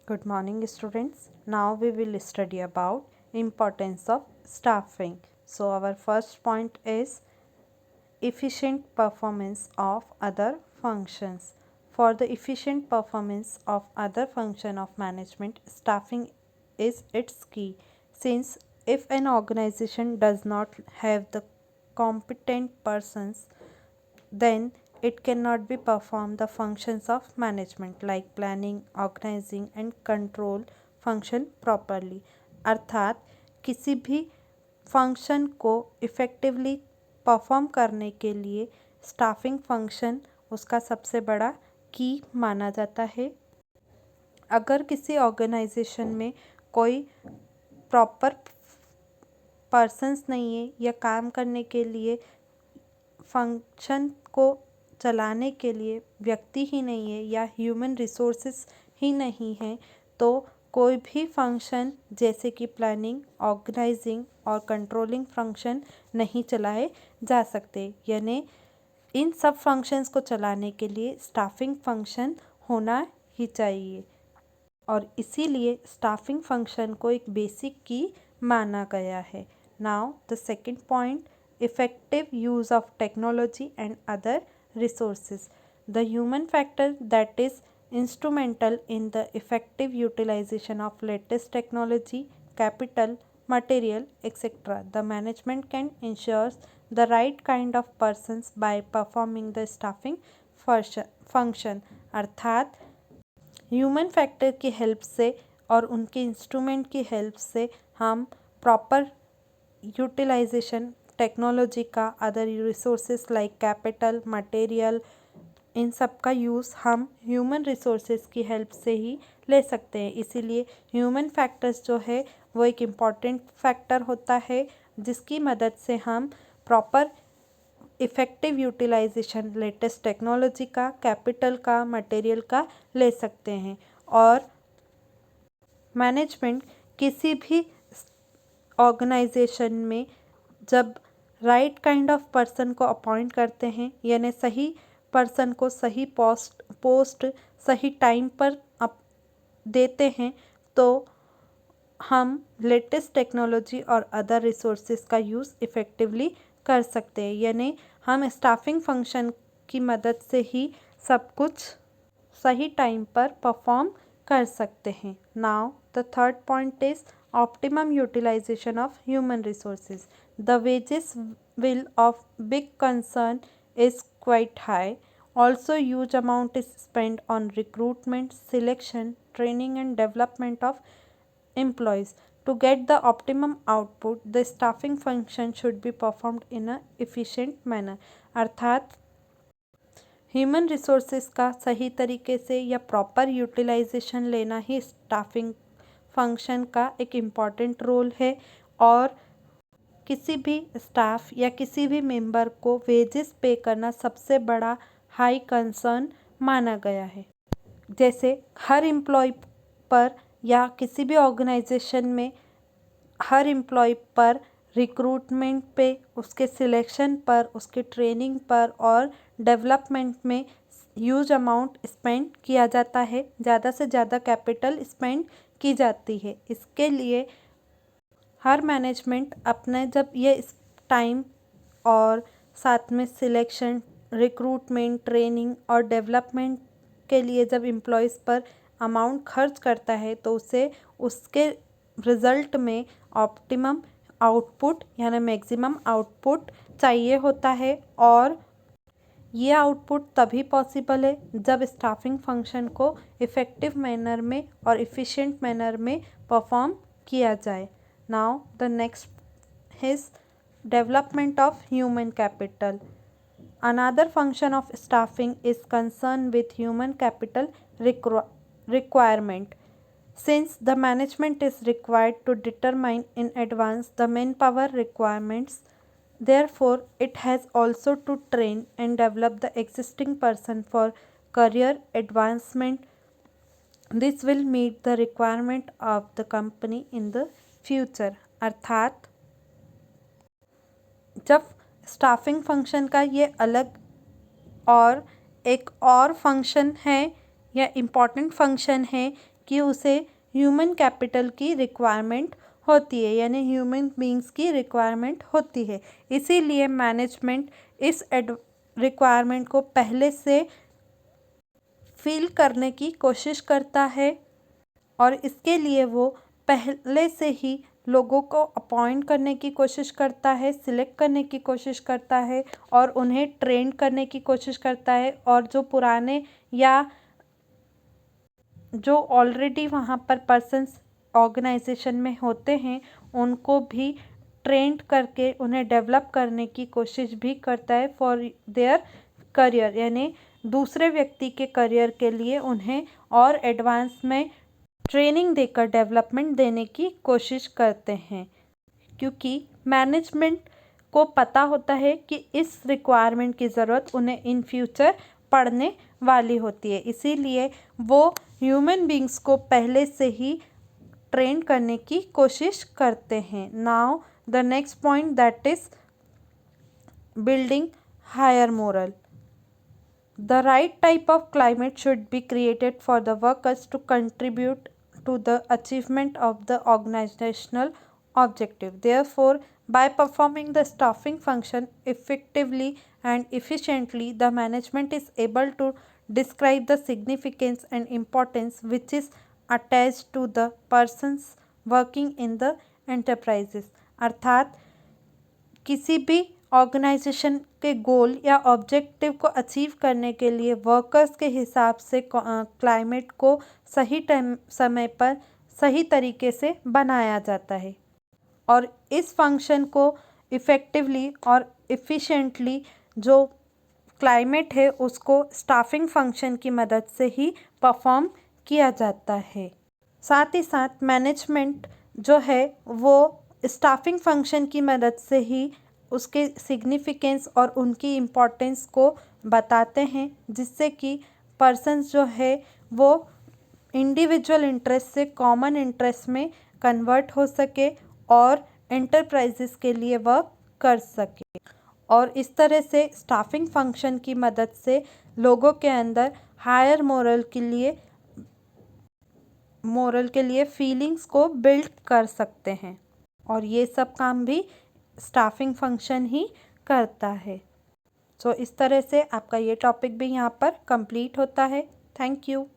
Good morning, students. Now we will study about importance of staffing. So our first point is efficient performance of other functions. For the efficient performance of other function of management, staffing is its key. Since if an organization does not have the competent persons, then it cannot be perform the functions of management like planning, organizing and control function properly. अर्थात किसी भी function को effectively perform करने के लिए staffing function उसका सबसे बड़ा की माना जाता है। अगर किसी ऑर्गेनाइजेशन में कोई प्रॉपर पर्सन्स नहीं है या काम करने के लिए फंक्शन को चलाने के लिए व्यक्ति ही नहीं है या ह्यूमन रिसोर्सेस ही नहीं है, तो कोई भी फंक्शन जैसे कि प्लानिंग, ऑर्गेनाइजिंग और कंट्रोलिंग फंक्शन नहीं चलाए जा सकते। यानी इन सब फंक्शंस को चलाने के लिए स्टाफिंग फंक्शन होना ही चाहिए और इसीलिए स्टाफिंग फंक्शन को एक बेसिक की माना गया है। Now the second point, effective use of technology and other resources. The human factor that is instrumental in the effective utilization of latest technology, capital, material, etc. The management can ensure the right kind of persons by performing the staffing function. अर्थात human factor की help से और उनके instrument की help से हम proper utilization technology का, other resources like capital, material, इन सब का यूज़ हम ह्यूमन रिसोर्सेस की हेल्प से ही ले सकते हैं। इसीलिए ह्यूमन फैक्टर्स जो है वो एक इम्पॉर्टेंट फैक्टर होता है जिसकी मदद से हम proper effective utilization latest technology का, कैपिटल का, मटेरियल का ले सकते हैं। और मैनेजमेंट किसी भी ऑर्गेनाइजेशन में जब राइट काइंड ऑफ पर्सन को अपॉइंट करते हैं, यानी सही पर्सन को सही पोस्ट सही टाइम पर देते हैं, तो हम लेटेस्ट टेक्नोलॉजी और अदर रिसोर्सेज का यूज़ इफ़ेक्टिवली कर सकते हैं। यानी हम स्टाफिंग फंक्शन की मदद से ही सब कुछ सही टाइम पर परफॉर्म कर सकते हैं। Now the third point is optimum utilization of human resources. The wages will of big concern is quite high. Also huge amount is spent on recruitment, selection, training and development of employees. To get the optimum output, the staffing function should be performed in a efficient manner. अर्थात human resources का सही तरीके से या proper utilisation लेना ही staffing function का एक important role है और किसी भी स्टाफ या किसी भी मेंबर को वेजेस पे करना सबसे बड़ा हाई कंसर्न माना गया है। जैसे हर एम्प्लॉय पर या किसी भी ऑर्गेनाइजेशन में हर एम्प्लॉय पर रिक्रूटमेंट पे, उसके सिलेक्शन पर, उसके ट्रेनिंग पर और डेवलपमेंट में ह्यूज अमाउंट स्पेंड किया जाता है, ज़्यादा से ज़्यादा कैपिटल स्पेंड की जाती है। इसके लिए हर मैनेजमेंट अपने जब ये इस टाइम और साथ में सिलेक्शन, रिक्रूटमेंट, ट्रेनिंग और डेवलपमेंट के लिए जब एम्प्लॉयज़ पर अमाउंट खर्च करता है तो उसे उसके रिज़ल्ट में ऑप्टिमम आउटपुट यानी मैक्सिमम आउटपुट चाहिए होता है और ये आउटपुट तभी पॉसिबल है जब स्टाफिंग फंक्शन को इफ़ेक्टिव मैनर में और इफ़िशिएंट मैनर में परफॉर्म किया जाए। Now the next is development of human capital. Another function of staffing is concerned with human capital requirement. Since the management is required to determine in advance the manpower requirements, therefore it has also to train and develop the existing person for career advancement. This will meet the requirement of the company in the future. अर्थात जब staffing function का ये अलग और एक और function है या इम्पॉर्टेंट फंक्शन है कि उसे ह्यूमन कैपिटल की रिक्वायरमेंट होती है, यानी ह्यूमन बींग्स की रिक्वायरमेंट होती है। इसीलिए मैनेजमेंट इस रिक्वायरमेंट को पहले से फील करने की कोशिश करता है और इसके लिए वो पहले से ही लोगों को अपॉइंट करने की कोशिश करता है, सिलेक्ट करने की कोशिश करता है और उन्हें ट्रेन करने की कोशिश करता है, और जो पुराने या जो ऑलरेडी वहाँ पर पर्सन्स ऑर्गेनाइजेशन में होते हैं उनको भी ट्रेंड करके उन्हें डेवलप करने की कोशिश भी करता है फॉर देयर करियर, यानी दूसरे व्यक्ति के करियर के लिए उन्हें और एडवांस में ट्रेनिंग देकर डेवलपमेंट देने की कोशिश करते हैं। क्योंकि मैनेजमेंट को पता होता है कि इस रिक्वायरमेंट की ज़रूरत उन्हें इन फ्यूचर पड़ने वाली होती है, इसीलिए वो ह्यूमन बींग्स को पहले से ही ट्रेन करने की कोशिश करते हैं। Now the next point, that is building higher morale. The right type of climate should be created for the workers to contribute to the achievement of the organizational objective. Therefore, by performing the staffing function effectively and efficiently, the management is able to describe the significance and importance which is attached to the persons working in the enterprises. अर्थात किसी भी organisation के गोल या objective को achieve करने के लिए workers के हिसाब से क्लाइमेट को सही समय पर सही तरीके से बनाया जाता है, और इस फंक्शन को इफ़ेक्टिवली और एफिशिएंटली जो क्लाइमेट है उसको स्टाफिंग फंक्शन की मदद से ही परफॉर्म किया जाता है। साथ ही साथ मैनेजमेंट जो है वो स्टाफिंग फंक्शन की मदद से ही उसके सिग्निफिकेंस और उनकी इम्पोर्टेंस को बताते हैं, जिससे कि पर्सन्स जो है वो इंडिविजुअल इंटरेस्ट से कॉमन इंटरेस्ट में कन्वर्ट हो सके और एंटरप्राइजेस के लिए वर्क कर सके, और इस तरह से स्टाफिंग फंक्शन की मदद से लोगों के अंदर हायर मोरल के लिए फीलिंग्स को बिल्ड कर सकते हैं, और ये सब काम भी स्टाफिंग फंक्शन ही करता है। सो इस तरह से आपका ये टॉपिक भी यहाँ पर कंप्लीट होता है। Thank you.